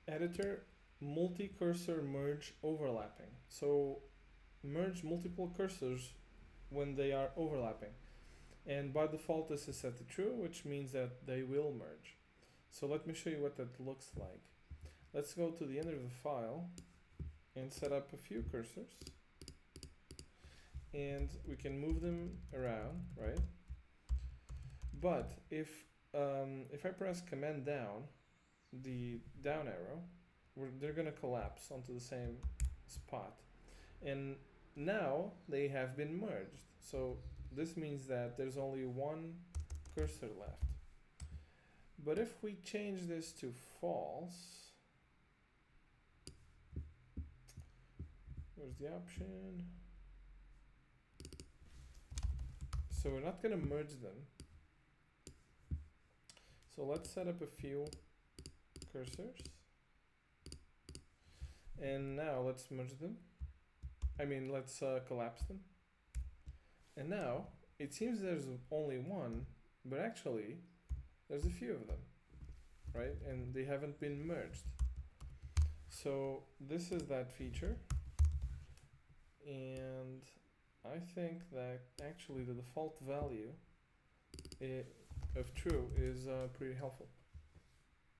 editor multi-cursor merge overlapping. So merge multiple cursors when they are overlapping. And by default, this is set to true, which means that they will merge. So let me show you what that looks like. Let's go to the end of the file and set up a few cursors. And we can move them around, right? But if I press Command down, the down arrow, they're gonna collapse onto the same spot. And now they have been merged. So this means that there's only one cursor left. But if we change this to false, where's the option? So we're not gonna merge them. So let's set up a few cursors. And now let's merge them. Let's collapse them. And now it seems there's only one, but actually there's a few of them, right? And they haven't been merged. So this is that feature. And I think that actually the default value of true is pretty helpful.